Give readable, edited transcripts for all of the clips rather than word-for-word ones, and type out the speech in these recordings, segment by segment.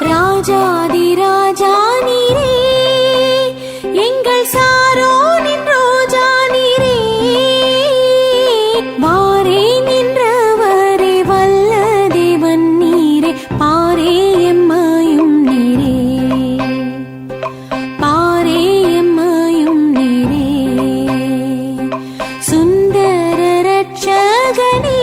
ராஜாதி ராஜா நீரே, எங்கள் சாரோனின் ரோஜா நீரே, வாரே நின்றவரே வல்ல தேவன் நீரே, பாரே எம்மையும் நீரே, பாரே எம்மையும் நீரே, சுந்தர ரட்சகனே.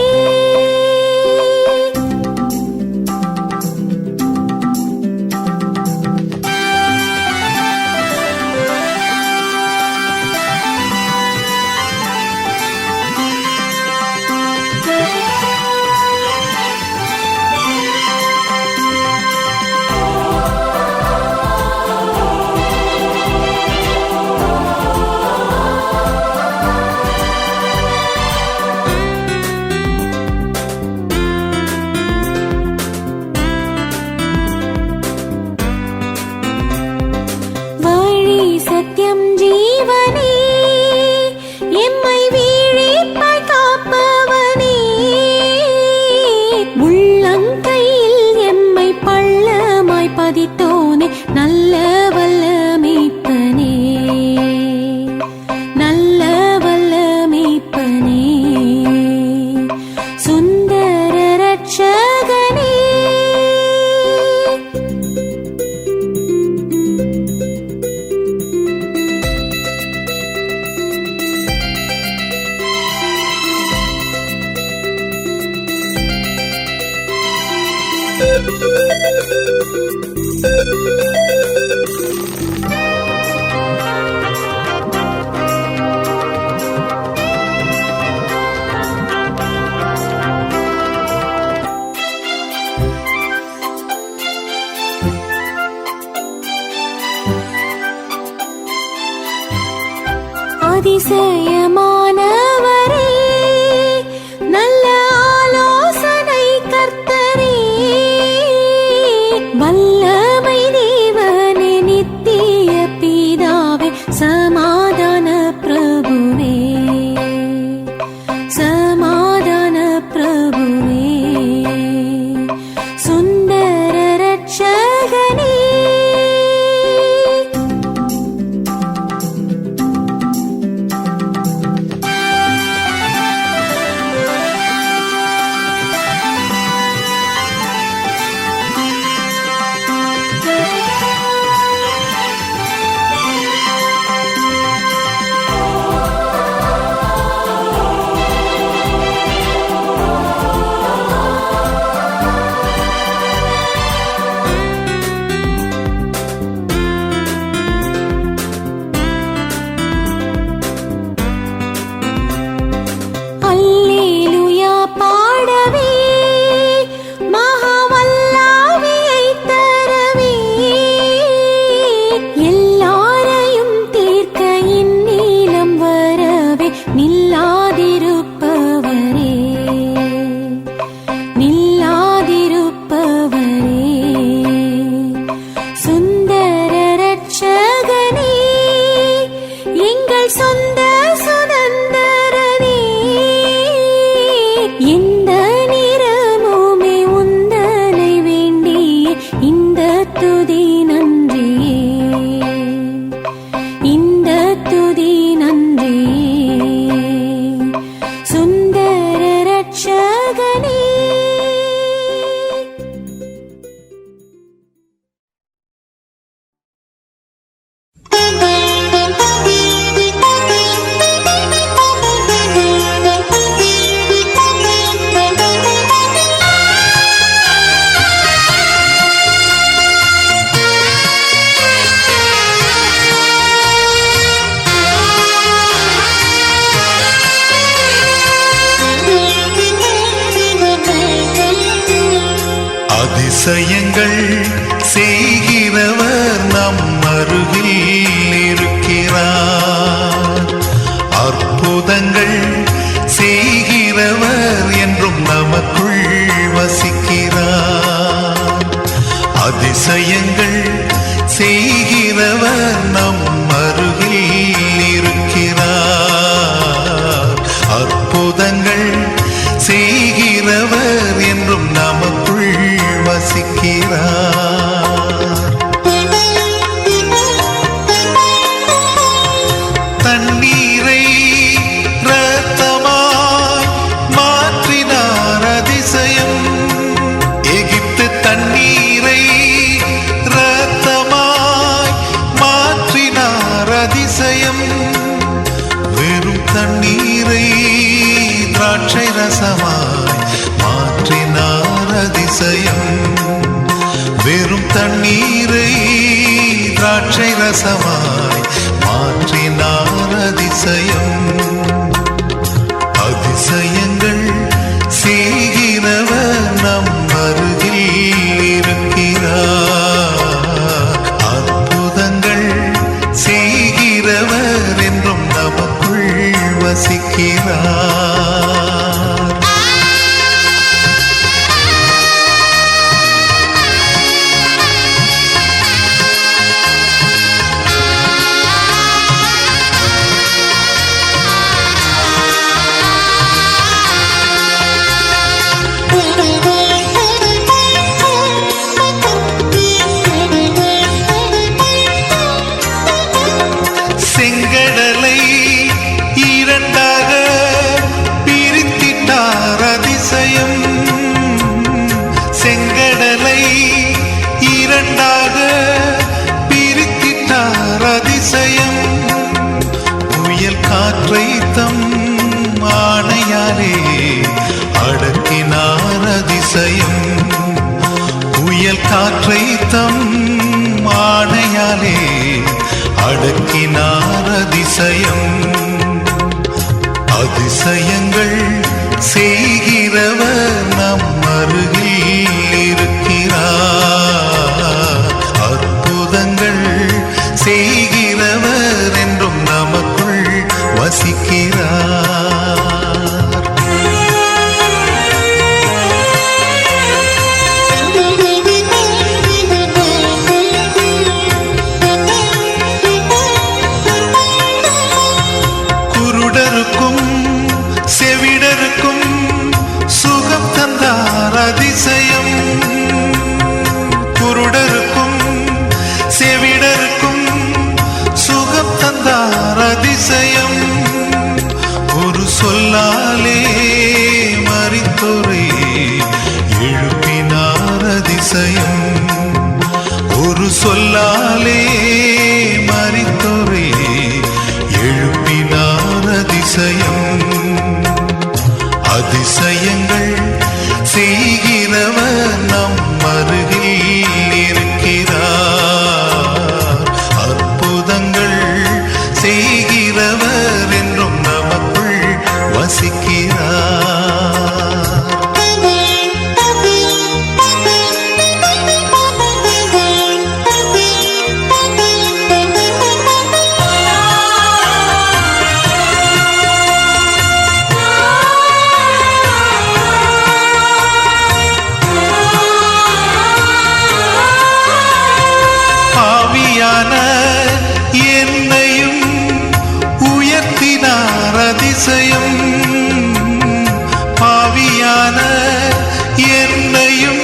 அதிசயங்கள் செய்கிறவர் நம் அருகில் இருக்கிறார். அற்புதங்கள் செய்கிறவர் என்றும் நமக்குள் வசிக்கிறார். அதிசயங்கள் செய்கிறவர் நம் அருகில் இருக்கிறார். அற்புதங்கள் செய்கிறவர் என்றும் நமக்குள் வசிக்கிறார். தண்ணீரை இரத்தமாய் மாற்றினார் அதிசயம். எகிப்து தண்ணீரை இரத்தமாய் மாற்றினார் அதிசயம். வெறும் தண்ணீரை திராட்சை ரசமாய் மாற்றினார் அதிசயம். வெறும் தண்ணீரை திராட்சை ரசமாய் மாற்றினார் அதிசயம். அதிசயங்கள் செய்கிறவர் நம் அருகில் இருக்கிறார். அற்புதங்கள் செய்கிறவர் என்றும் நமக்குள் வசிக்கிறார். செங்கடலை இரண்டாக பிரித்திட்டார் அதிசயம். செங்கடலை இரண்டாக பிரித்திட்டார் அதிசயம். புயல் காற்றை தம் ஆணையாலே அடக்கினார் அதிசயம். புயல் காற்றை தம் ஆணையாலே அடக்கினார் அதிசயம். அதிசயங்கள் செய்கிறவர் நம் அருகில் இருக்கிறார். அற்புதங்கள் செய்கிறவர் என்றும் நமக்குள் வசிக்கிறார். செவிடருக்கும் சுகம் தந்தார் அதிசயம். குருடருக்கும் செவிடருக்கும் சுகம் தந்தார் அதிசயம். ஒரு சொல்லாலே மரித்தோரை எழுப்பினார் அதிசயம். ஒரு சொல்லாலே மரித்தோரை எழுப்பினார் அதிசயம். அதிசயங்கள் செய்கிறவர் நம் அருகில் இருக்கிறார். அற்புதங்கள் செய்கிறவர் என்றும் நமக்குள் வசிக்கிறார். என்னையும் உயர்த்தினார் அதிசயம். பாவியான என்னையும்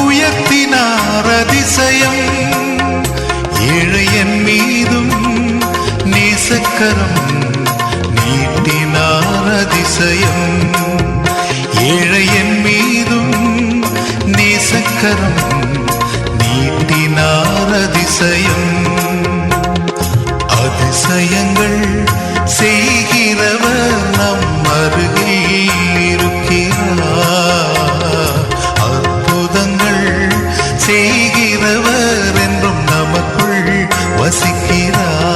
உயர்த்தினார் அதிசயம். ஏழையன் மீதும் நேசக்கரம் நீட்டினார் அதிசயம். ஏழையன் மீதும் நேசக்கரம் நீட்டினார் அதிசயம். அதிசயங்கள் செய்கிறவர் நம் அருகில் இருக்கிறார். அற்புதங்கள் செய்கிறவர் என்றும் நமக்குள் வசிக்கிறார்.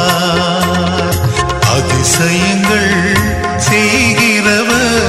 அதிசயங்கள் செய்கிறவர்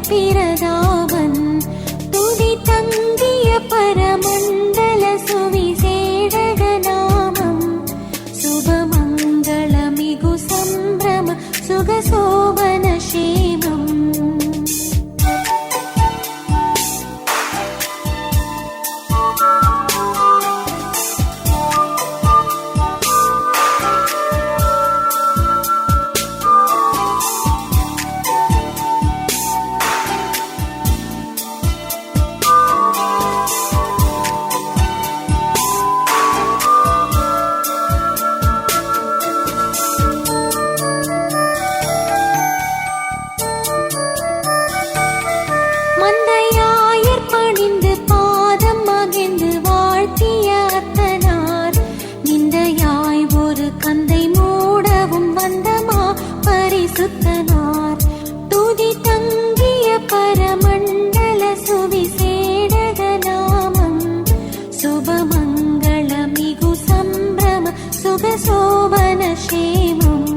பிரதாபன் துதி தங்கிய பரமண்டல சுவிசேடக நாமம் சுபமங்கள மிகு சம்பிரம சுகசோபன சேமம் மந்தையாயர் பணிந்து பாதம் மகிழ்ந்து வாழ்த்திய அத்தனார் நிந்தையாய் ஒரு கந்தை மூடவும் வந்தமா பரிசுத்தனார் துதி தங்கிய பரமண்டல சுவிசேடக நாமம் சுபமங்கள மிகு சம்பிரம சுகசோபன சேமம்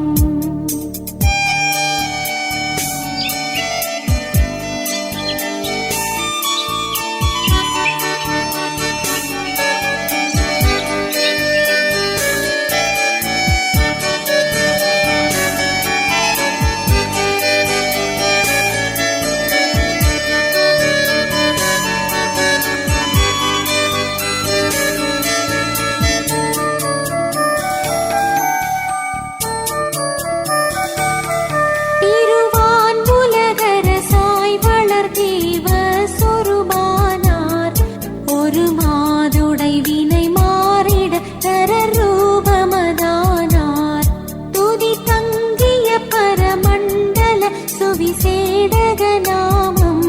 சுவிசேடக நாமம்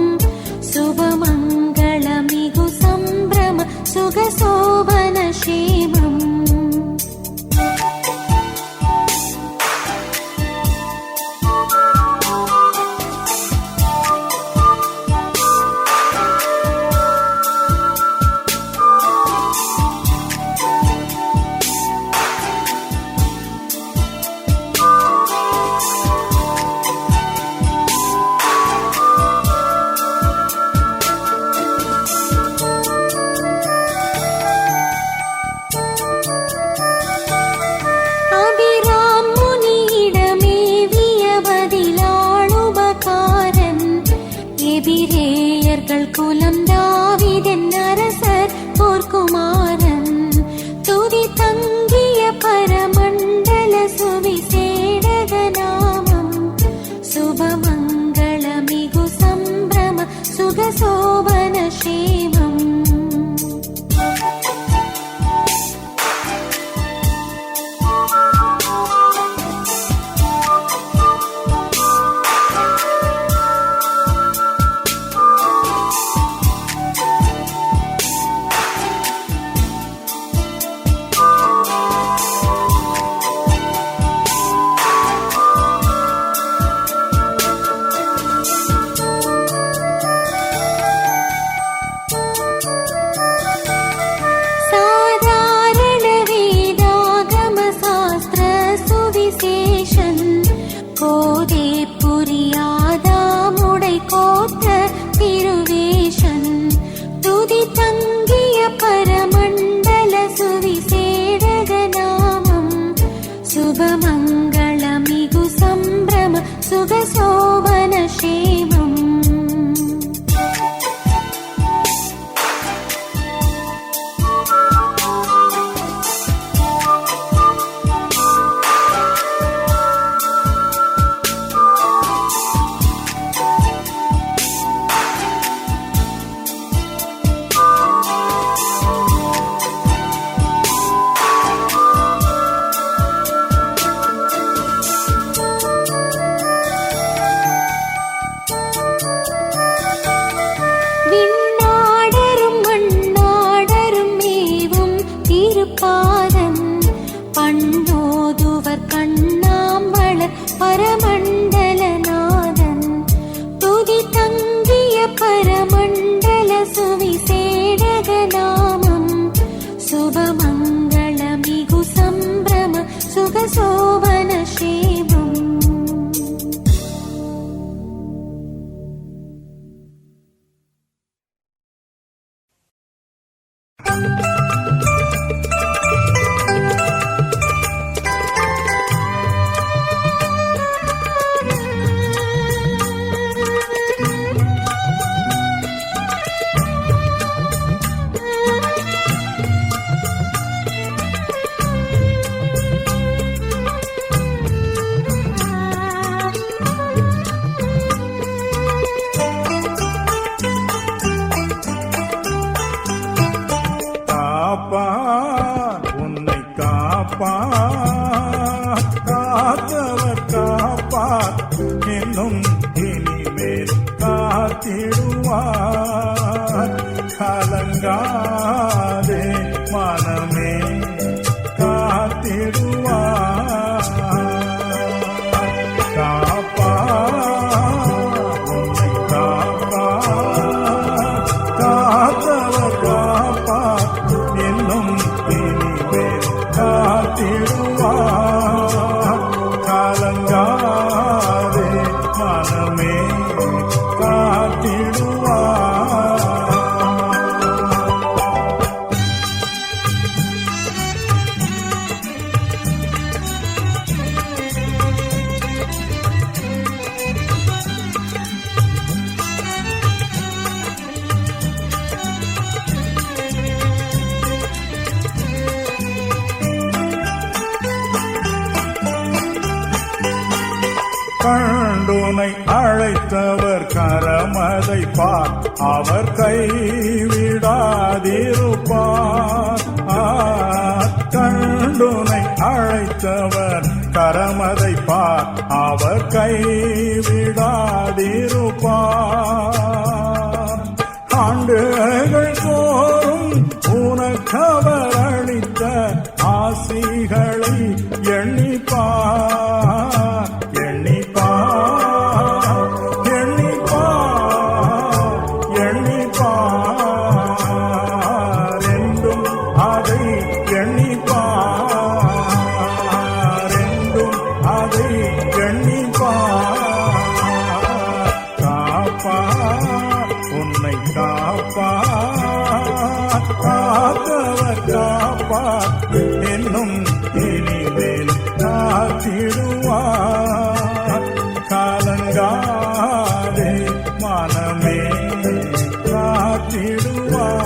சுபமங்கள மிகு சம்பிரம சுகசோபன சேமம் காப்பார் காத்தவர் காப்பார் இன்னும் இனிமேல் காத்திடுவார் கலங்காதே மனமே காத்திடுவார் காப்பார் உன்னை காப்பார் காத்தவர் காப்பார் இன்னும் இனிமேல் காத்திடுவார் கலங்காதே மனமே காத்திடுவார். கண்டுனை அழைத்தவர் கரமதை பார் அவர் கைவிடாதிருப்பார். கண்டுனை அழைத்தவர் கரமதை பார் அவர் கைவிடாதிருப்பார். ஆண்டுகள் தோறும் உனக்கவர் அளித்த ஆசிகளை எண்ணிப்பார் எண்ணிப்பார் எண்ணிப்பார் எண்ணிப்பார் என்றும் அதை எண்ணிப்பார் என்றும் அதை எண்ணிப்பார். காப்பார் உன்னை காப்பார் காத்தவர் காப்பார் என்னும் இனிமேல் காத்திடுவார் கலங்காதே மனமே காத்திடுவார்.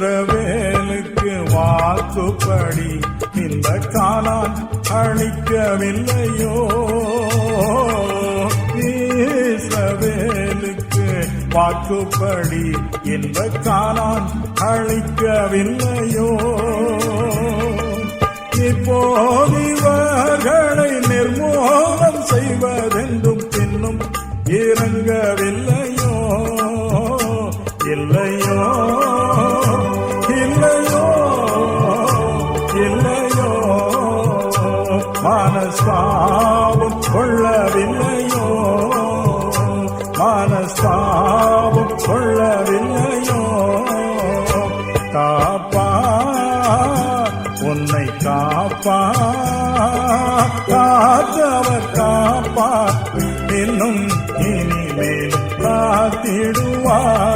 இஸ்ரவேலுக்கு வாக்குப்படி இந்த கானான் அழிக்கவில்லையோ? இஸ்ரவேலுக்கு வாக்குப்படி இந்த கானான் அழிக்கவில்லையோ? இப்போது இவர்களை நிர்மூலம் செய்வதென்றும் பின்னும் இறங்கவில்லையோ? இல்லையோ இல்லையோ இல்லையோ மனஸ்தாபம் கொள்ளவில்லையோ மனஸ்தாபம் கொள்ளவில்லையோ? காப்பார் உன்னை காப்பார் காத்தவர் காப்பார் இன்னும் இனிமேல் காத்திடுவார்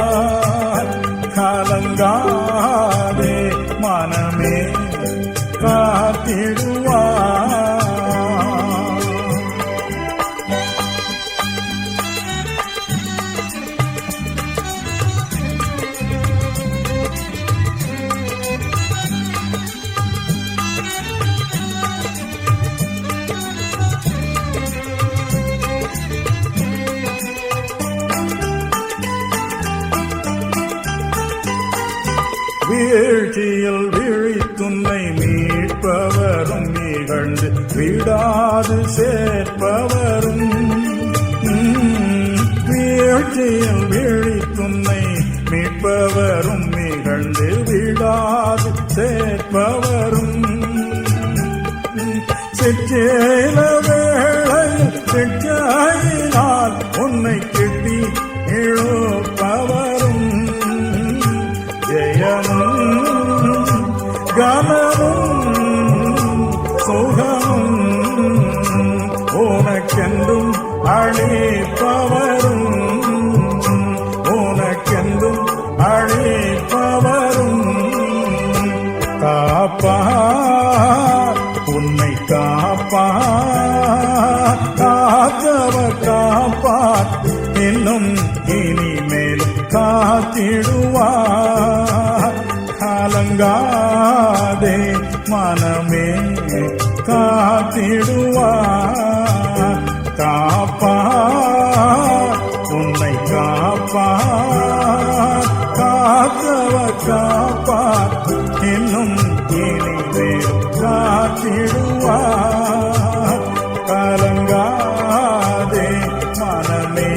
கலங்காதே மனமே காத்திடுவார். வீழ்ச்சியில் விழித்துன்னை மீட்பவரும் நிகழ்ந்து விடாது சேர்ப்பவரும். வீழ்ச்சியில் விழித்துன்னை மீட்பவரும் நிகழ்ந்து விடாது சேர்ப்பவரும். சிற்சேல வேளையில் சிற்றையினால் உன்னை கிட்டி இழுப்பவரும். ஜெயமும் கனமும் சுகமும் உனக்கென்றும் அளிப்பவரும். உனக்கென்றும் அளிப்பவரும். காப்பார் உன்னை காப்பார் காத்தவர் காப்பார் இன்னும் இனிமேலும் காத்திடுவார். கலங்காதே மனமே காத்திடுவார். காப்பார் உன்னை காப்பார். காத்தவர் காப்பார் இன்னும் இனிமேலும் காத்திடுவார். கலங்காதே மனமே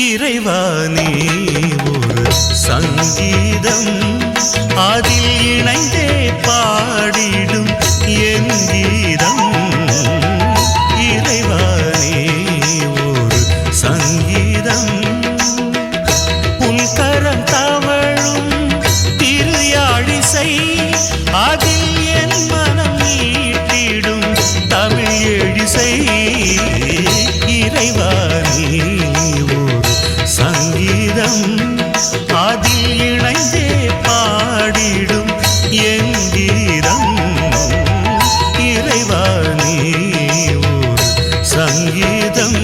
இறைவானே ஒரு சங்கீதம் அதில் இணைந்தே பாடிடும் என் கீதம். இறைவானே ஒரு சங்கீதம் உள்கரம் தவழும் திருயாழிசை அதில் என் மனம் மீட்டிடும் தமிழ் எழிசை. இறைவானே சங்கீதம் அதில் இணைந்தே பாடிடும் என் கீதம். இறைவானே ஒரு சங்கீதம்.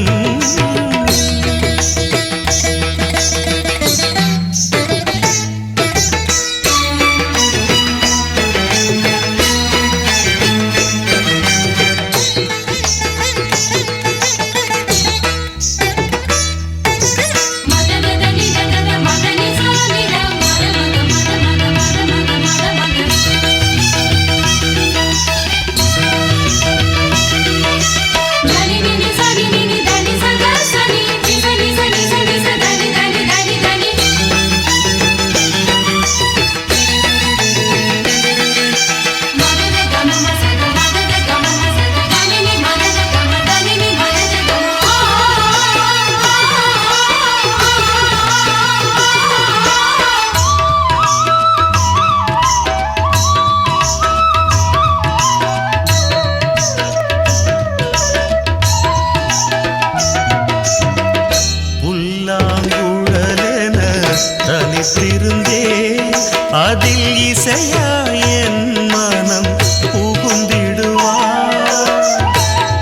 அதில் இசையா என் மனம் புகுந்திடுவார்.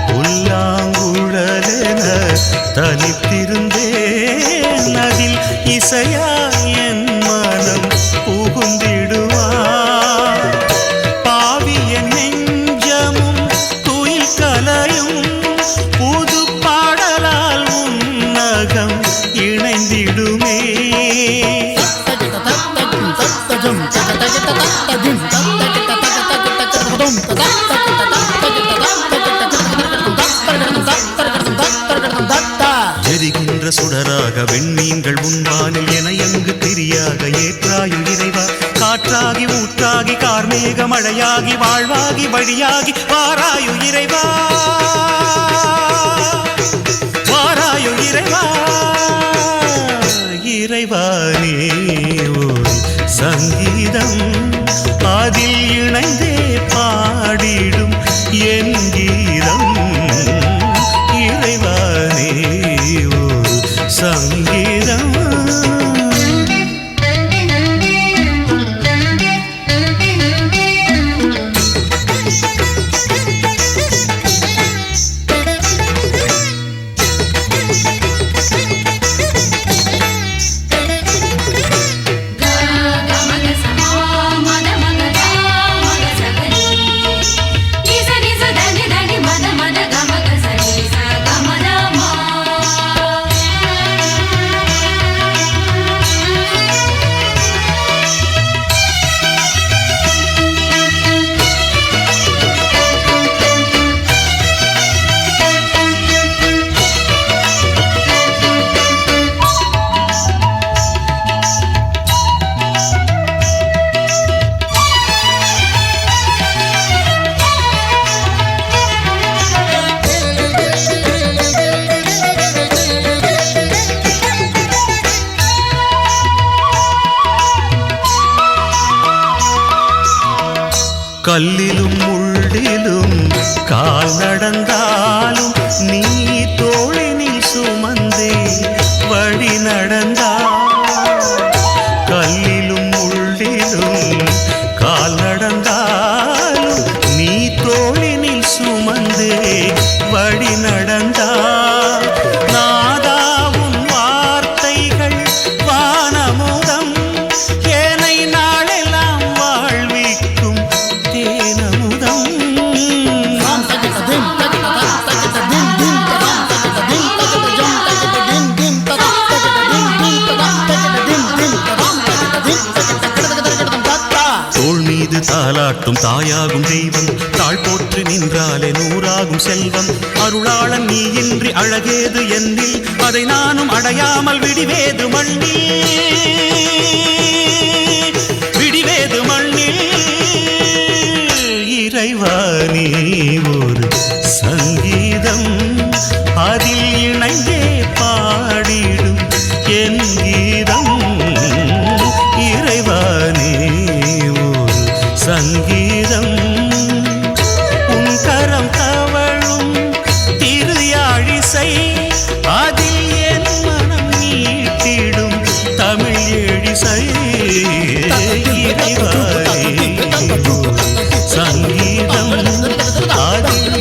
புல்லாங்குழலென தனித்திருந்தேன் அதில் இசையா என் மனம் புகுந்திடுவார். பாவியன் நெஞ்சமும் துயில் கலையும் புது பாடலால் உன்னகம் இணைந்திடுமே. எரிகின்ற சுடராக வெண்ணீங்கள் உன்பாலில் என எங்கு திரியாக ஏற்றாயு இறைவா. காற்றாகி ஊற்றாகி கார்மேக மழையாகி வாழ்வாகி வழியாகி வாராயு இறைவா. வாராயு இறைவா. இறைவானே ஒரு சங்கீதம் அதில் இணைந்தே பாடிடும் என் கீதம். இறைவானே ஒரு சங்கீதம். கல்லிலும் முள்ளிலும் கால் நடந்தாலும் நீ தோளினில் சுமந்தே வழி நடந்தால் கல்லிலும் முள்ளிலும் கால் நடந்தாலும் நீ தோளினில் சுமந்தே வழி நடந்தால் நாதாவும் வார்த்தைகள் வானமுதம் ஏனை நாளெல்லாம் வாழ்விக்கும் தேனமுதம் தோள் மீது தாலாட்டும் தாயாகும் தெய்வம் தாழ் போற்று நின்றாலே நூறாகும் செல்வம் அருளாளன் நீ இன்றி அழகேது என்னில் அதை நானும் அடையாமல் விடிவேது மண்ணில் விடிவேது மண்ணில் இறைவா நீ ஒரு சங்கீதம் அதில் இணைந்தே பாடிடும் என் கீதம் இறைவா நீ ஒரு சங்கீதம் உன் கரம் தவழும் திரு யாழிசை அதில் என் மனம் நீட்டிடும் தமிழ் எழிசை இறைவா நீ ஒரு சங்கீதம் அதில்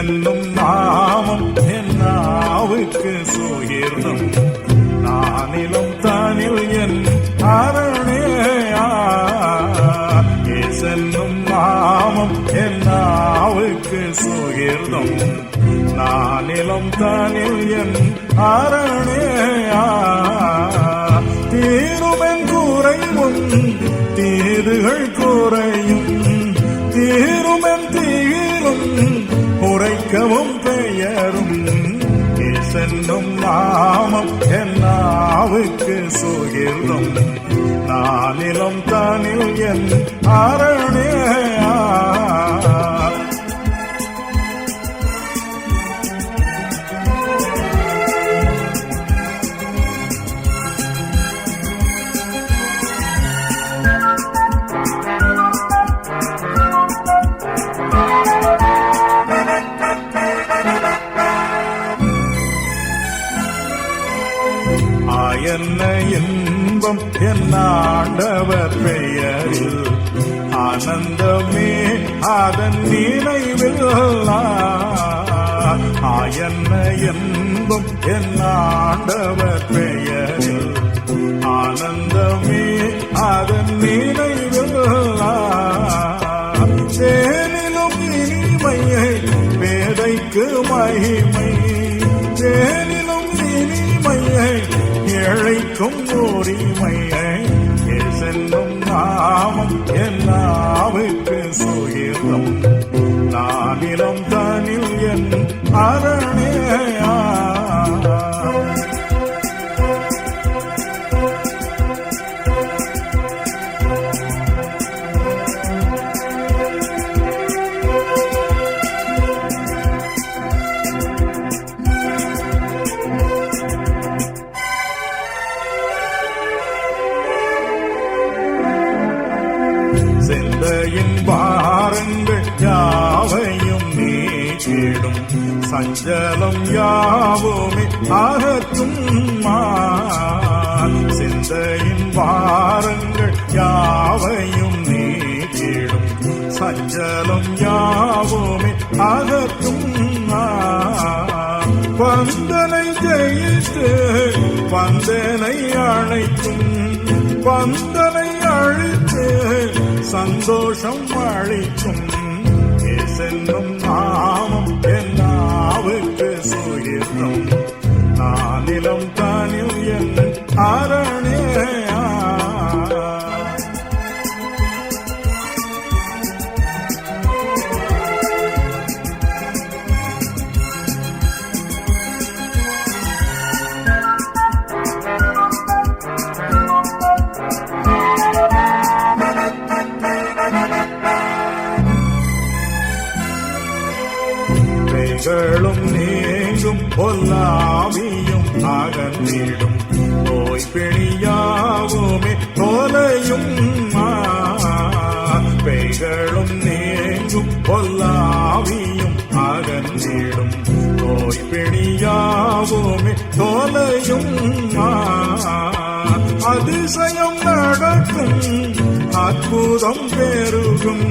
என்னும் நாமம் என் நாவுக்கு சுகிர்தம் நானிலும் தானில் என் அரணேயா என்னும் நாமம் என் நாவுக்கு சுகிர்தம் நானிலும் தானில் என் அரணேயா தீருமென் குறைவும் தீதுகள் குறையும் தீருமென் தீரும் உரைக்கவும் பெயரும் சென்னும் நாமம் என் நாவுக்கு சுகிர்தம் நானிலும் தானில் என் அரணேயா என்ன இன்பம் என் ஆண்டவர் பெயரில் ஆனந்தமே அதன் நினைவில் என்ன இன்பம் என் ஆண்டவர் பெயரில் ஆனந்தமே அதன் நினைவில் தேனிலும் இனிமையை வேதைக்கு மகிமை தேனிலும் இனிமையை ஏழைக்கும் உரிமையை செல்லும் நாமம் என் நாவுக்கு சுகிர்தம் நானிலும் தானில் என் அரணேயா சிந்தையின் பாரங்கள் யாவையும் நீக்கிடும் சஞ்சலம் யாவுமே அகற்றும் சிந்தையின் பாரங்கள் யாவையும் நீக்கிடும் சஞ்சலம் யாவுமே அகற்றும் பந்தனை ஜெயித்து பந்தனை அழைக்கும் பந்தனை அழித்து சந்தோஷம் அளிக்கும் செல்லும் நாமம் என் நாவுக்கு சுகிர்தம் நானிலும் தானில் என் அரணேயா ளும் நீங்கும் பொல்லாவியும் அகன்றிடும் நோய் பிணியாவுமே தொலையும் பெய்களும் நீங்கும் பொல்லாவியும் அகன்றிடும் நோய் பிணியாவுமே தொலையும் அதிசயம் நடக்கும் அற்புதம் பெருகும்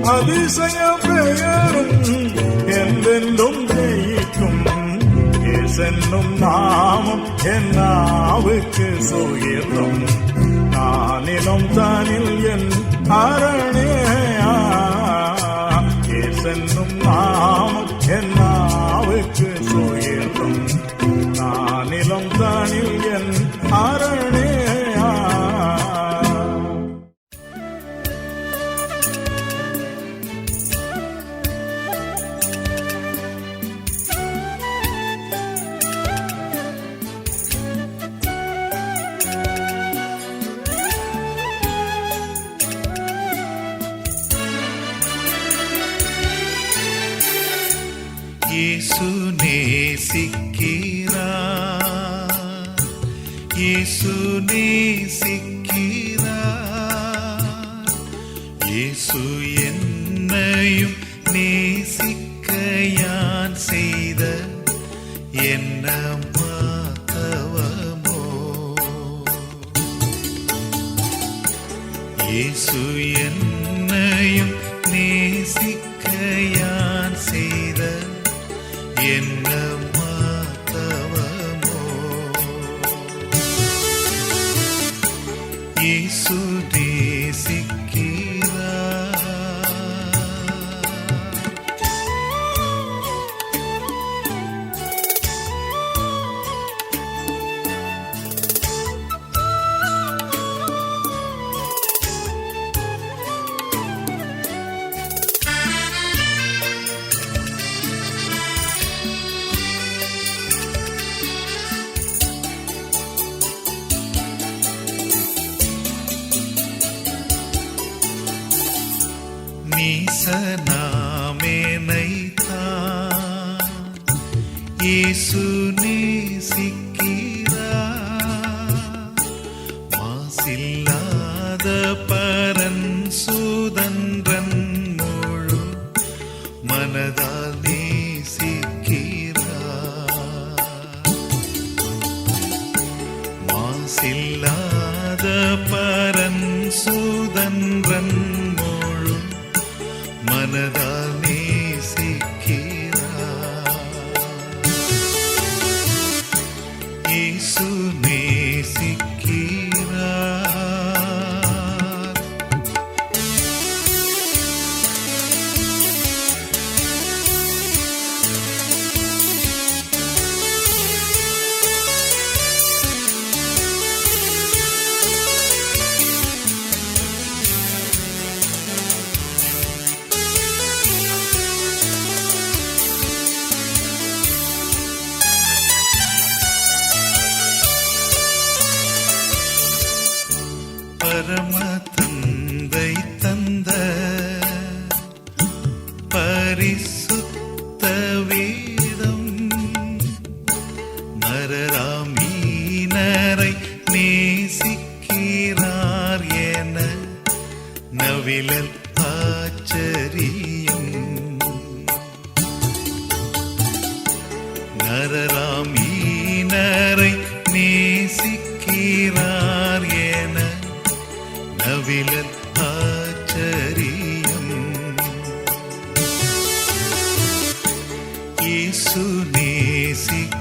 அதிசய பெயரும் என்றென்றும் ஜெயிக்கும் சென்னும் நாமம் என் நாவுக்கு சுகிர்தம் நானிலும் தானில் என் அரணேயா சென்னும் நாமம் என் நாவுக்கு சுகிர்தம் நானிலும் தானில் என் அரணேயா இயேசு நேசிக்கிறா இயேசு நேசிக்கிறா இயேசு என்னையும் நேசிக்க யான் செய்த என்ன மாத்தவமோ இயேசு என்னையும் நேசிக்க யான் செய்த என்ன மாத்தவமோ இயேசு நேசிக்கிறார். நீசனாமேனைத்தான் இயேசு நேசிக்கிறார். மாசில்லாத பரன் சுதன்றன் முழு மனதால் நேசிக்கிறார். மாசில்லாத பரன் சுதன்றன் மனதால் நேசிக்கிறார். இயேசு நேசிக்கிறார். பரம தந்தை தந்த பரிசுத்த வேதம் நரராமீனரை நேசிக்கிறார் என நவிழல் ஆச்சரியம். நரராமீனரை நேசிக்கிறார் என நவிழல் ஆச்சரியம். இயேசு நேசிக்கிறார்.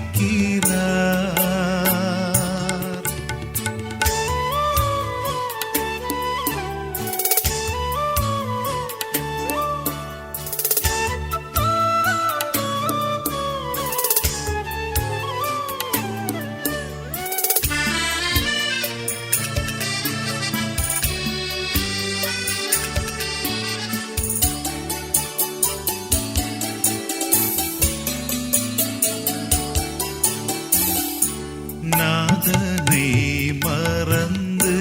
நாதனை மறந்து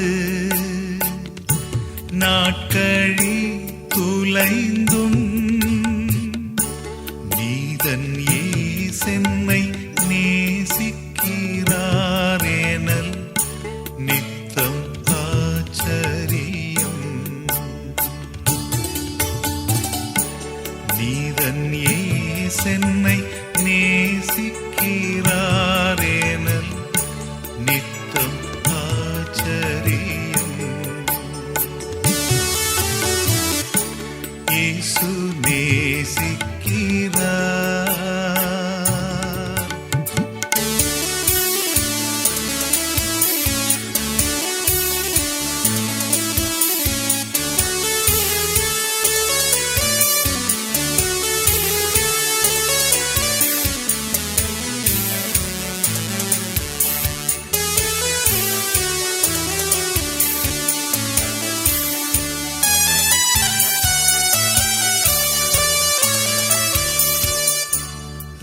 நாட்களி துலைந்தும் நீதன் ஏசென்னை நேசிக்கிறார் எனல் நித்தம் ஆச்சரியம். நீதன் ஏசென்னை நேசிக்கிறார் எனல் நித்தம் ஆச்சரியம். இயேசு நேசிக்கிறார்.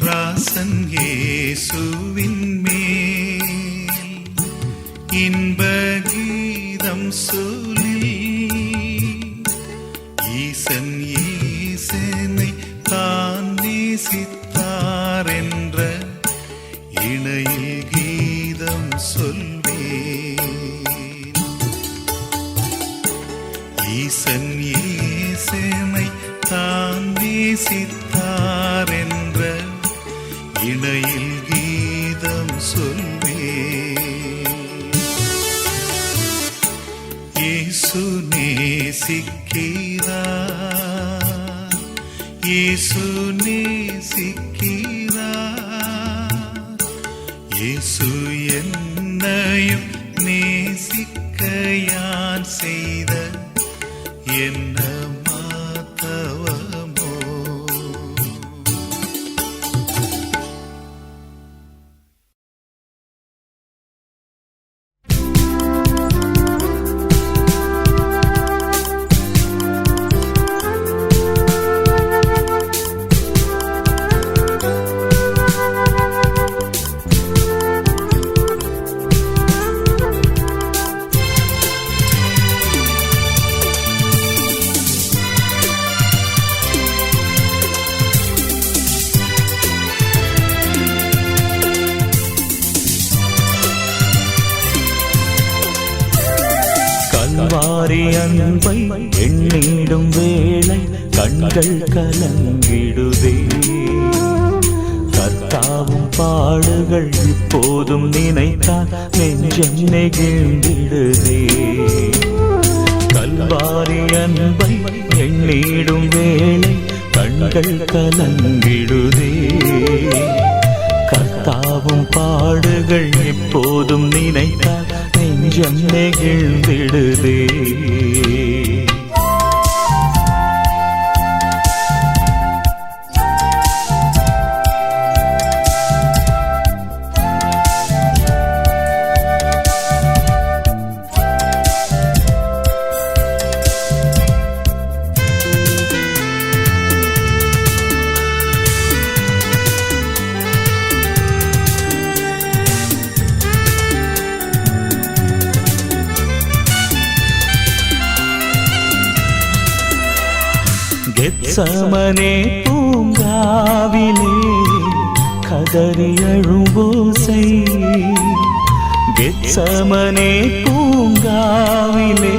ராசன் இயேசுவின் மேல் இன்ப கீதம் சொல்லி ஈசன் ஈசனை தான் நேசித்தார் என்ற இணையில் கீதம் சொல்வேன். ஈசன் ஈசனை தான் நேசித்தார் என்ற இணையில் கீதம் சொல்வேன். இயேசு நேசிக்கிறார். இயேசு நேசிக்கிறார். இயேசு என்னையும் நேசிக்க யான் செய்த என்ன மாதவமோ. கல்வாரி அன்பை எண்ணிடும் வேளை கண்கள் கலங்கிடுதே. கர்த்தாவும் பாடுகள் இப்போதும் நினைத்தால் நெஞ்சம் நெகிழ்ந்திடுதே. கல்வாரி அன்பை எண்ணிடும் வேளை கண்கள் கலங்கிடுதே. கர்த்தாவும் பாடுகள் எப்போதும் நினைத்தால் நெஞ்சம் நெகிழ்ந்திடுதே. கெத்சமனே பூங்காவிலே கதறி அழும்போசை. கெத்சமனே பூங்காவிலே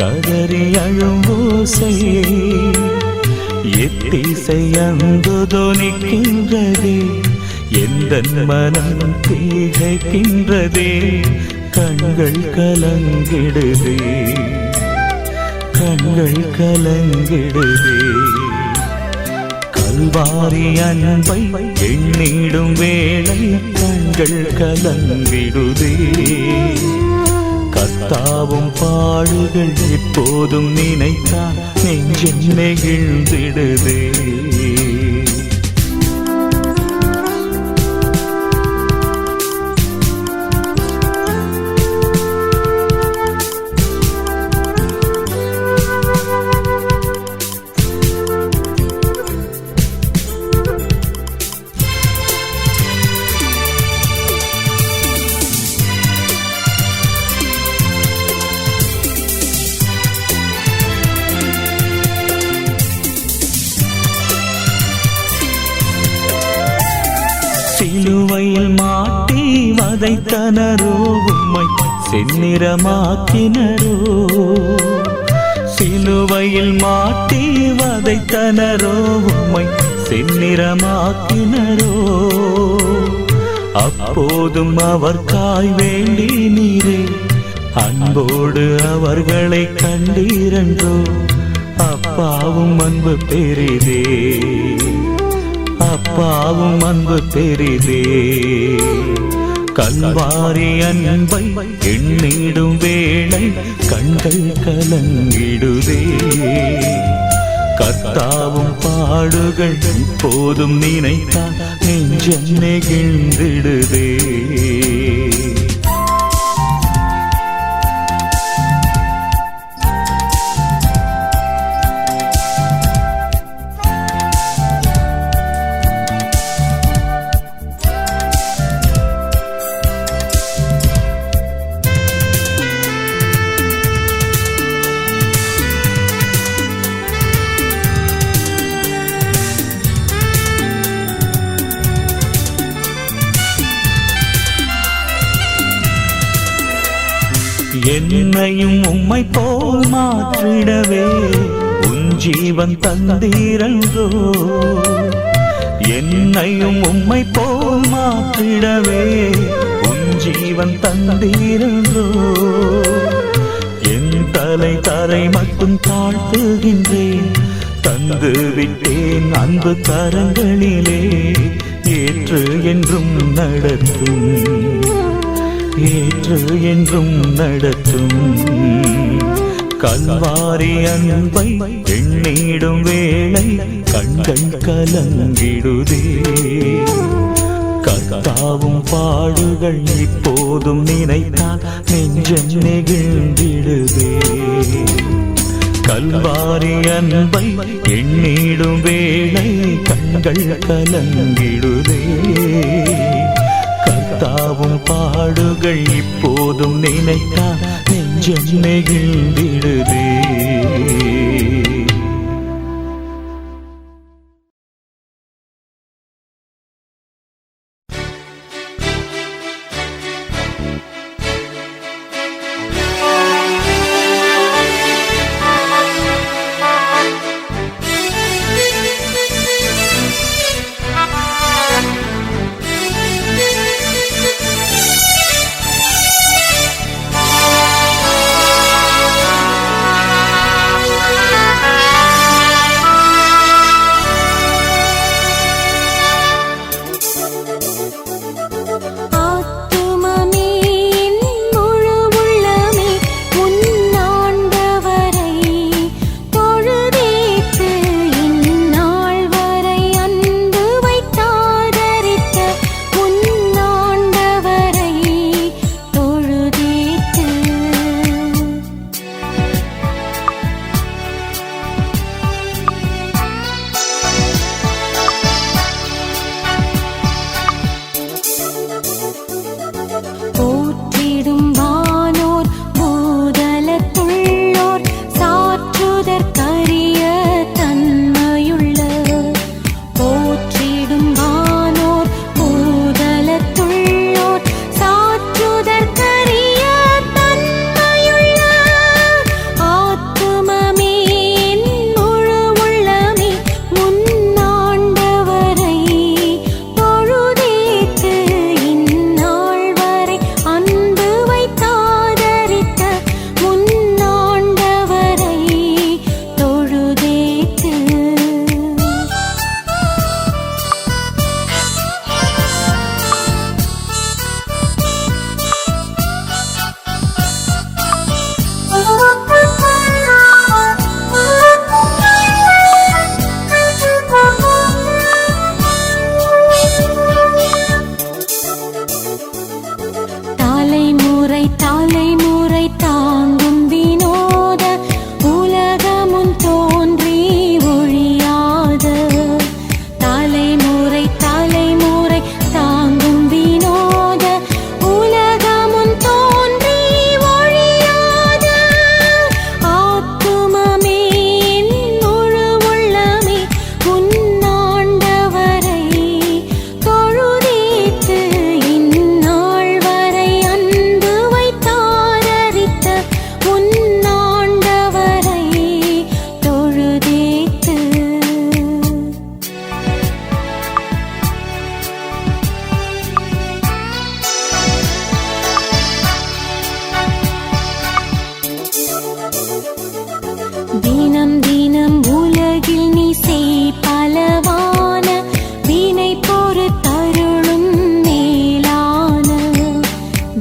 கதறி அழும்போசை. எத்திசையந்து தொனிக்கின்றதே எந்தன் மனம் திகைக்கின்றதே. கண்கள் கலங்கிடுதே கண்கள் கலங்கிடுதே. கல்வாரி அன்பை எண்ணிடும் வேளை கண்கள் கலங்கிடுதே. கர்த்தாவும் பாடுகள் இப்போதும் நினைத்தால் நெஞ்சம் நெகிழ்ந்திடுதே. சிலுவையில் மாட்டி வதைத்தனரோ உம்மை செந்நிறமாக்கினரோ. சிலுவையில் மாட்டி வதைத்தனரோ உம்மை செந்நிறமாக்கினரோ. அப்போதும் அவர்காய் வேண்டி நீரே அன்போடு அவர்களை கண்டீரன்றோ. அப்பாவும் அன்பு பெரிதே அப்பாவும் அன்பு பெரிதே. கல்வாரி அன்பை எண்ணிடும் வேளை கண்கள் கலங்கிடுதே. கர்த்தாவும் பாடுகள் இப்போதும் நினைத்தால் நெஞ்சம் நெகிழ்ந்திடுதே. என்னையும் உம்மை போல் மாற்றிடவே உன் ஜீவன் தந்தீரன்றோ. என்னையும் உம்மை போல் மாற்றிடவே உன் ஜீவன் தந்தீரன்றோ. என் தலை தரை மட்டும் தாழ்த்துகின்றேன், தந்து விட்டேன் அன்பு கரங்களிலே. ஏற்று என்றும் நடத்தும், ஏற்று என்றும் நடத்தும். கல்வாரி அன்பை எண்ணிடும் வேளை கண்கள் கலங்கிடுதே. கர்த்தாவும் பாடுகள் இப்போதும் நினைத்தால் நெஞ்சம் நெகிழ்ந்திடுதே. கல்வாரி அன்பை எண்ணிடும் வேளை கண்கள் கலங்கிடுதே. கர்த்தாவும் பாடுகள் இப்போதும் நினைத்தால் நெஞ்சம் நெகிழ்ந்திடுதே.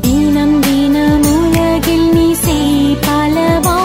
தினம் தினம் உலகில் நீ செய் பலவா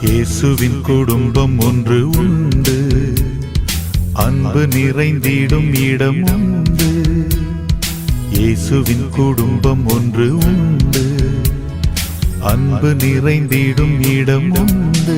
இயேசுவின் குடும்பம் ஒன்று உண்டு, அன்பு நிறைந்திடும் இடம் உண்டு. இயேசுவின் குடும்பம் ஒன்று உண்டு, அன்பு நிறைந்திடும் இடம் உண்டு.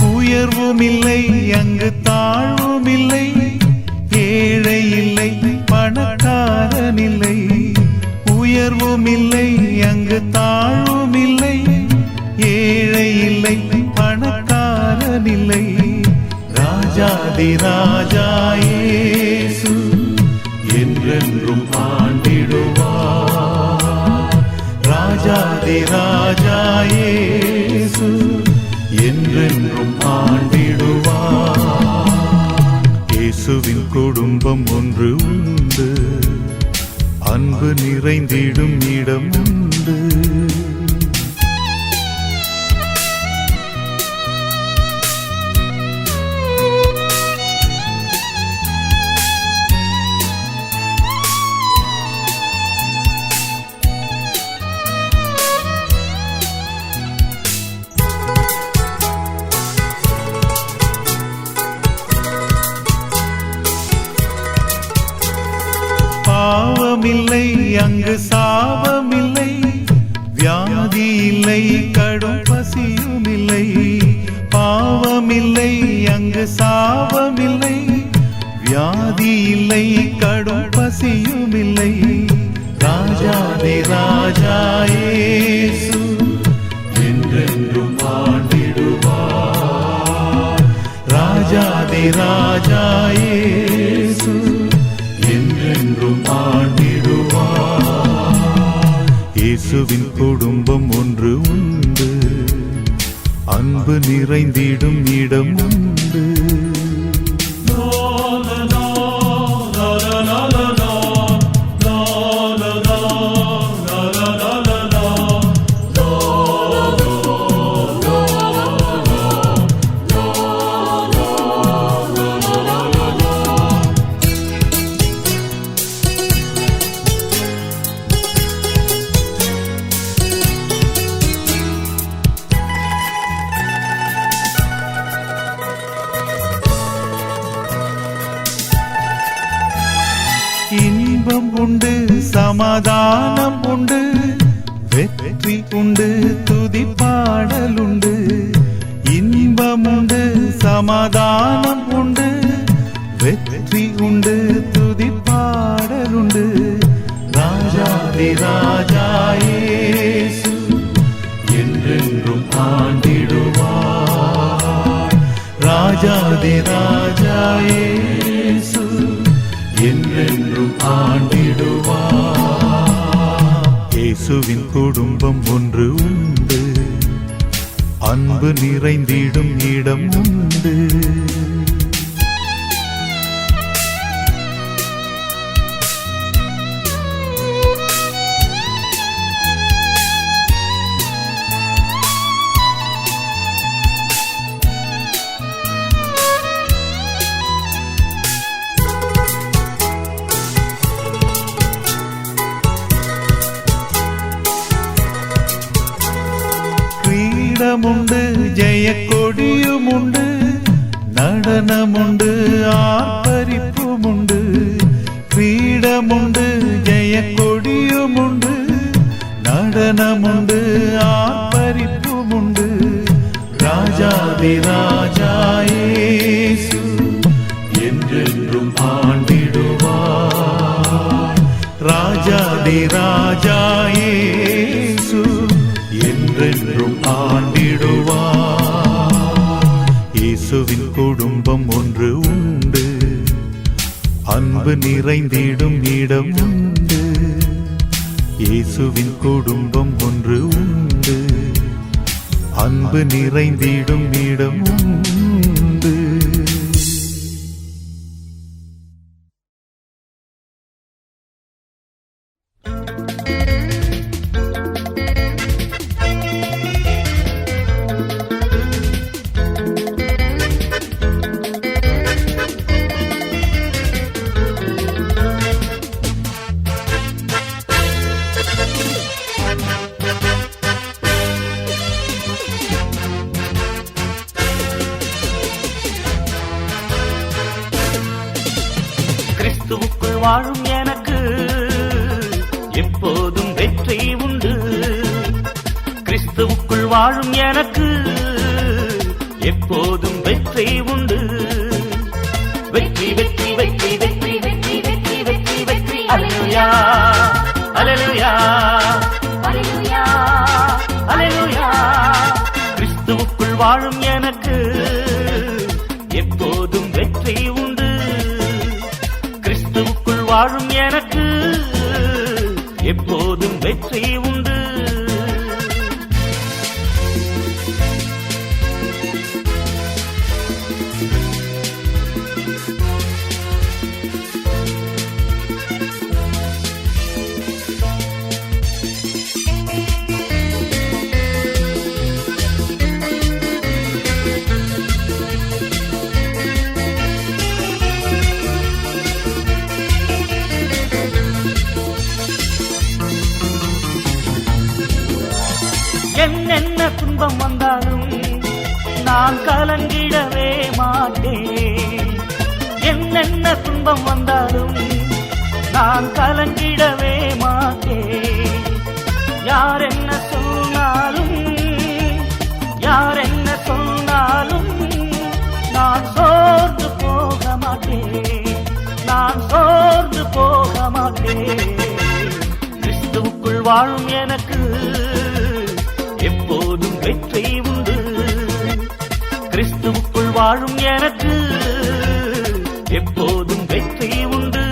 உயர்வும் இல்லை அங்கு தாழ்வும் இல்லை, ஏழை இல்லை பணக்காரன் இல்லை. உயர்வும் இல்லை அங்கு தாழ்வும் இல்லை, ஏழை இல்லை பணக்காரன் இல்லை. ராஜாதி ராஜா இயேசு என்றென்றும் ஆண்டிடுவார். ராஜாதி ராஜா இயேசு என்றென்றும் ஆண்டிடுவார். இயேசுவின் குடும்பம் ஒன்று உண்டு, அன்பு நிறைந்திடும் இடம் உண்டு. பாவமில்லை அங்கு சாபமில்லை, வியாதி இல்லை கடும் பசியும் இல்லை. பாவமில்லை அங்கு சாபமில்லை, வியாதி இல்லை கடும் பசியும் இல்லை. ராஜாதி ராஜா இயேசு என்றென்றும் ஆண்டிடுவார். ராஜாதி ராஜா இயேசு என்றென்றும் ஆண்டிடுவார். இயேசுவின் குடும்பம் ஒன்று உண்டு, அன்பு நிறைந்திடும் இடம் உண்டு. இன்பம் உண்டு சமாதானம் உண்டு, வெற்றி உண்டு துதி பாடல் உண்டு. இன்பம் உண்டு சமாதானம் உண்டு, வெற்றி உண்டு துதி பாடல் உண்டு. ராஜாதி ராஜா இயேசு என்றென்றும் ஆண்டிடுவார். ராஜாதி ராஜா இயேசு என்றென்றும் ஆண்டிடுவார். இயேசுவின் குடும்பம் ஒன்று உண்டு, அன்பு நிறைந்திடும் இடம் உண்டு. கிரீடமுண்டு ஜெயக்கொடியுமுண்டு, நடனமுண்டு ஆர்ப்பரிப்புமுண்டு. கிரீடமுண்டு ஜெயக்கொடியுமுண்டு, நடனமுண்டு ஆர்ப்பரிப்புமுண்டு. ராஜாதி ராஜா இயேசு என்றென்றும் ஆண்டிடுவார். ராஜாதி ராஜா இயேசு என்றென்றும் ஆண்டிடுவார். இயேசுவின் குடும்பம் ஒன்று உண்டு, அன்பு நிறைந்திடும் இடம் உண்டு. இயேசுவின் குடும்பம் ஒன்று உண்டு, அன்பு நிறைந்திடும் இடம் உண்டு. கிறிஸ்துவுக்குள் வாழும் எனக்கு எப்போதும் வெற்றி உண்டு. கிறிஸ்துவுக்குள் வாழும் எனக்கு எப்போதும் வெற்றி உண்டு. வெற்றி வெற்றி வெற்றி வெற்றி வெற்றி வெற்றி வெற்றி வெற்றி அல்லேலூயா அல்லேலூயா அல்லேலூயா அல்லேலூயா. கிறிஸ்துவுக்குள் வாழும் எனக்கு எப்போதும் வெற்றி உண்டு. கிறிஸ்துவுக்குள் வாழும் எனக்கு எப்போதும் வெற்றி உண்டு. என்னென்ன துன்பம் வந்தாலும் நான் கலங்கிடவே மாட்டேன். என்னென்ன துன்பம் வந்தாலும் நான் கலங்கிடவே மாட்டேன். யார் என்ன சொன்னாலும் யார் என்ன சொன்னாலும் நான் சோர்ந்து போக மாட்டேன். நான் சோர்ந்து போக மாட்டேன். கிறிஸ்துவுக்குள் வாழும் எனக்கு எப்போதும் வெற்றி உண்டு. கிறிஸ்துவுக்குள் வாழும் எனக்கு எப்போதும் வெற்றி உண்டு.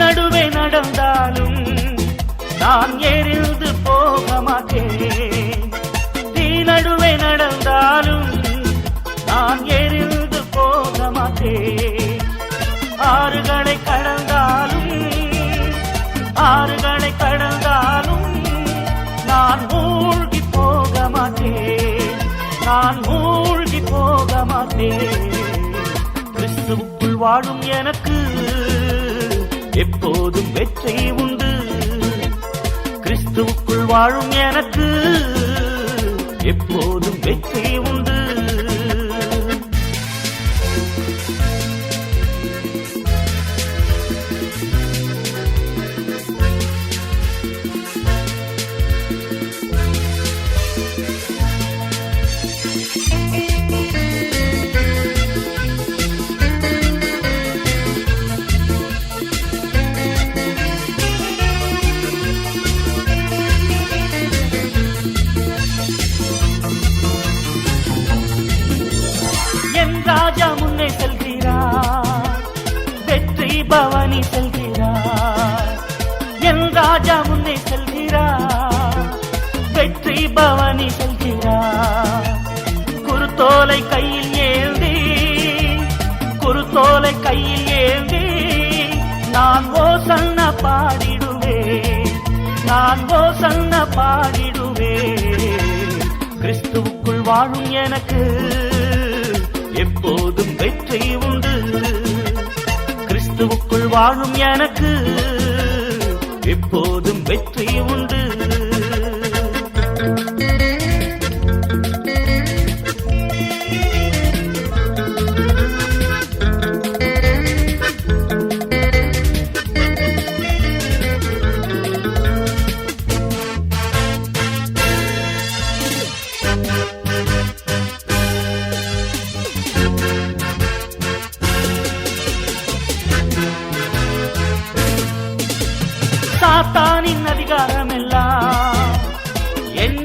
நடுவே நடந்தாலும் நான் எரிந்து போக மாட்டேன். தீ நடுவே நடந்தாலும் நான் எரிந்து போக மாட்டேன். ஆறுகளை கடந்தாலும் ஆறுகளை கடந்தாலும் நான் மூழ்கி போக மாட்டேன். நான் மூழ்கி போக மாட்டேன். கிறிஸ்துவுக்குள் வாழும் எனக்கு எப்போதும் வெற்றி உண்டு. கிறிஸ்துவுக்குள் வாழும் எனக்கு எப்போதும் வெற்றி உண்டு. ராஜா முன்னே செல்கிறார், வெற்றி பவனி செல்கிறார். என் ராஜா முன்னே செல்கிறார், வெற்றி பவனி செல்கிறார். குருத்தோலை கையில் ஏந்தி குருத்தோலை கையில் ஏந்தி நான் ஓசன்னா பாடிடுவேன். நான் ஓசன்னா பாடிடுவேன். கிறிஸ்துவுக்குள் வாழும் எனக்கு எப்போதும் வெற்றி உண்டு. கிறிஸ்துவுக்குள் வாழும் எனக்கு எப்போதும் வெற்றி உண்டு.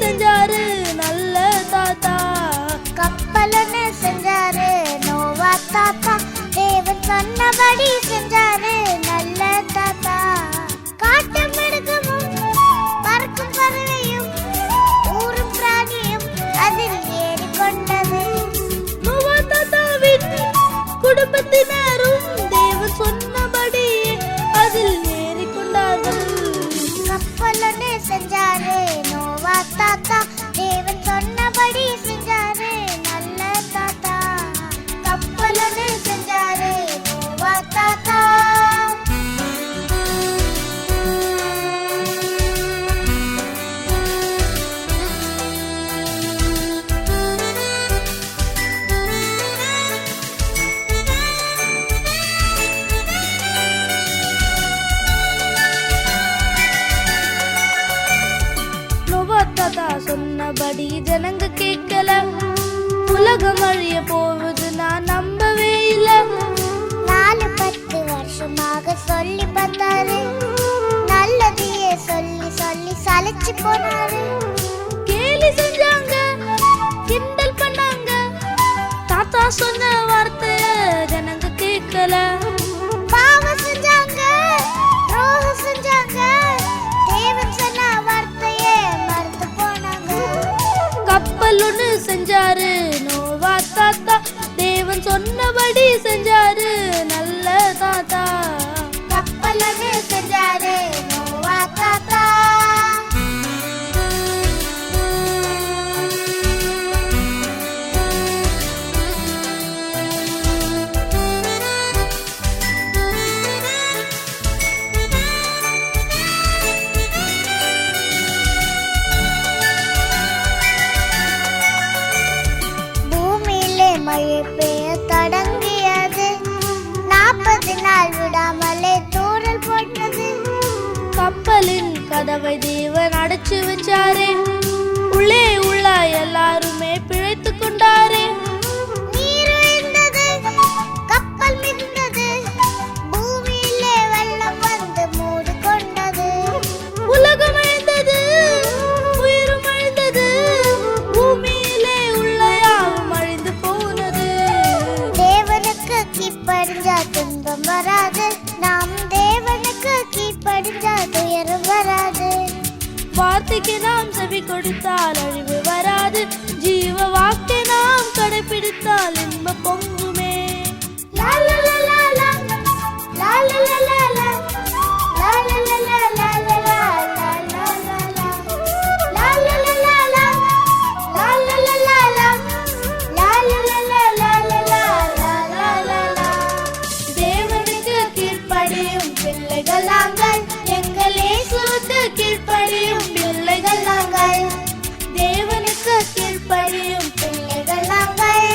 செஞ்சாரு நல்ல தாத்தா. கப்பலன்னு செஞ்சாரு நோவா தாத்தா, தேவன் சொன்னபடி செஞ்சாரு நல்ல தாத்தா. காட்டு மிருகமும் பறக்கும் பறவையும் ஊரும் பிராணியும் அதில் ஏறிக்கொண்டது. நோவா தாத்தாவின் குடும்பத்தினரும் தேவன் சொன்னபடி அதில் ஏறிக்கொண்டார்கள். கப்பலன்னு செஞ்சாரு நோவா தாத்தா, தேவன் சொன்னபடி செஞ்சாரு நல்ல தாத்தா. கப்பலன்னு செஞ்சாரு நோவா தாத்தா. நோவா தாத்தா சொன்னபடி ஜனங்க கேட்கல. உலகம் அழிய போவது நான் நம்பவே இல்லை. 4-10 வருஷமாக சொல்லி பார்த்தாரு, நல்லதையே சொல்லி சொல்லி சலிச்சு போனாரு. கேலி செஞ்சாங்க, கிண்டல் பண்ணாங்க. தாத்தா சொன்ன வார்த்தைய ஜனங்க கேட்கல. பாவம் செஞ்சாங்க, துரோகம் செஞ்சாங்க, தேவன் சொன்ன வார்த்தையே மறந்து போனாங்க. கப்பல் ஒண்ணு செஞ்சாரு நோவா தாத்தா, தேவன் சொன்னபடி செஞ்சாரு நல்ல தாத்தா. கப்பலன்னு செஞ்சாரு நோவா தாத்தா. பூமியிலே மழை பெய்ய தொடங்கியது, 40 நாள் விடாமலே தூறல் போட்டது. கப்பலின் கதவை தேவன் அடைச்சு வச்சாரே, உள்ளே உள்ள எல்லாருமே பிழைத்து கொண்டாரே. நீர் விழுந்தது, கப்பல் மிதந்தது, பூமியிலே வெள்ளம் வந்து மூடிக்கொண்டது. உலகம் அழிந்தது, உயிரும் அழிந்தது, பூமியிலே உள்ள யாவும் அழிந்து போனது. தேவனுக்கு கீழ்ப்படிஞ்சா துன்பம் வராது, நாம் தேவனுக்கு கீழ்ப்படிஞ்சா துயரம் வராது. வார்த்தைக்கு நாம் செவி கொடுத்தால் அழிவு வராது, ஜீவ வாக்கை நாம் கடைபிடித்தால் இன்ப பொங்குமே. லா லா லா லா லா, லா லா லா லா லா, லா லா லா லா லா லா லா, லா லா லா லா, லா லா லா லா லா, லா லா லா லா லா, லா லா லா லா லா லா, லா லா லா லா. தேவனுக்கு கீழ்ப்படியும் பிள்ளைகள் நாங்கள், எங்கள் இயேசுவுக்கு கீழ்ப்படியும் பிள்ளைகள் நாங்கள். தேவனுக்கு கீழ்ப்படியும் பிள்ளைகள் நாங்கள்.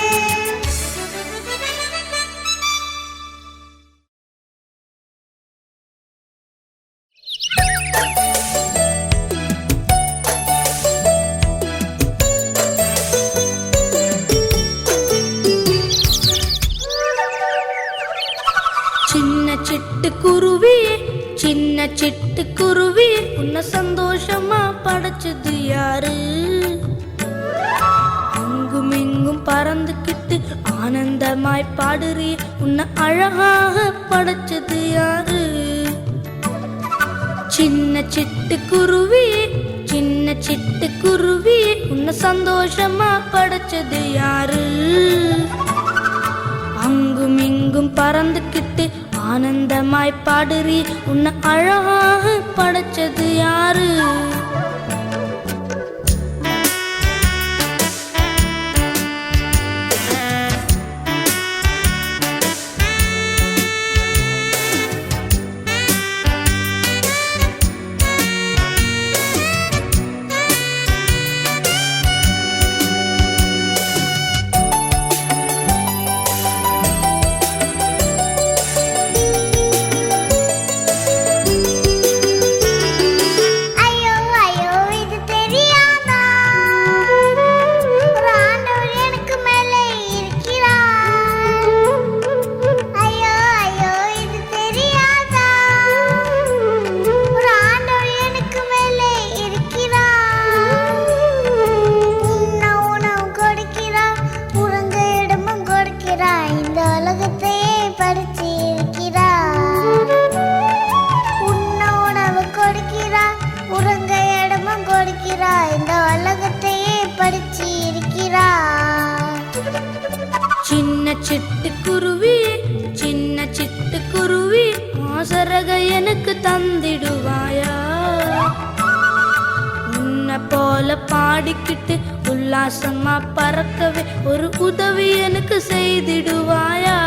சின்ன சிட்டுக்குருவியே, சின்ன சிட்டுக்குருவியே, உன்னை சந்தோஷமா படைச்சது யாரு? அங்கும் இங்கும் பறந்துக்கிட்டு ஆனந்தமாய் பாடுறி, உன்னை அழகாக படைச்சது யாரு? சின்ன சிட்டுக்குருவியே, சின்ன சிட்டுக்குருவியே, உன்னை சந்தோஷமா படைச்சது யாரு? அங்கும் இங்கும் பறந்துக்கிட்டு ஆனந்தமாய் பாடுறி, உன்னை அழகாக படைச்சது யாரு? ஐயோ சிட்டுக்குருவி சின்ன சிட்டுக்குருவி ஆசரக எனக்கு தந்திடுவாயா உன்னை போல பாடிக்கிட்டு உல்லாசமா பறக்கவே ஒரு உதவி எனக்கு செய்திடுவாயா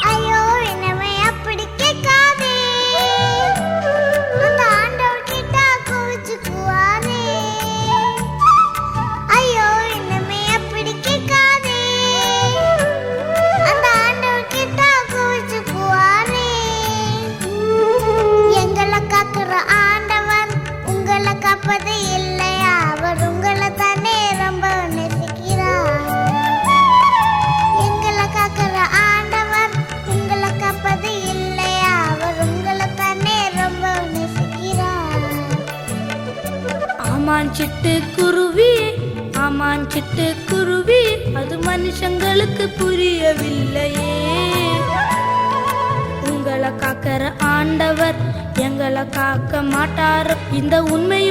ஐயோ என்னமே அப்படி கேட்காதே அந்த ஆண்டவர் கிட்ட கோவிச்சுக்குவாரே ஐயோ என்னமே அப்படி கேட்காதே அந்த ஆண்டவர் கிட்ட கோவிச்சுக்குவாரே எங்களை காக்குற ஆண்டவர் உங்களை காப்பது இல்லையா அவர் உங்களை தானே ரொம்ப நேசிக்கிறார் எங்களை காக்கிற ஆண்டவர் உங்களை காப்பது இல்லையா அவர் உங்களை தானே ரொம்ப நேசிக்கிறார் ஆமான் சிட்டுக்குருவி ஆமான் சிட்டுக்குருவி அது மனுஷங்களுக்கு புரியவில்லையே உங்களை காக்கிற ஆண்டவர் எங்களை காக்க மாட்டார் இந்த உண்மையை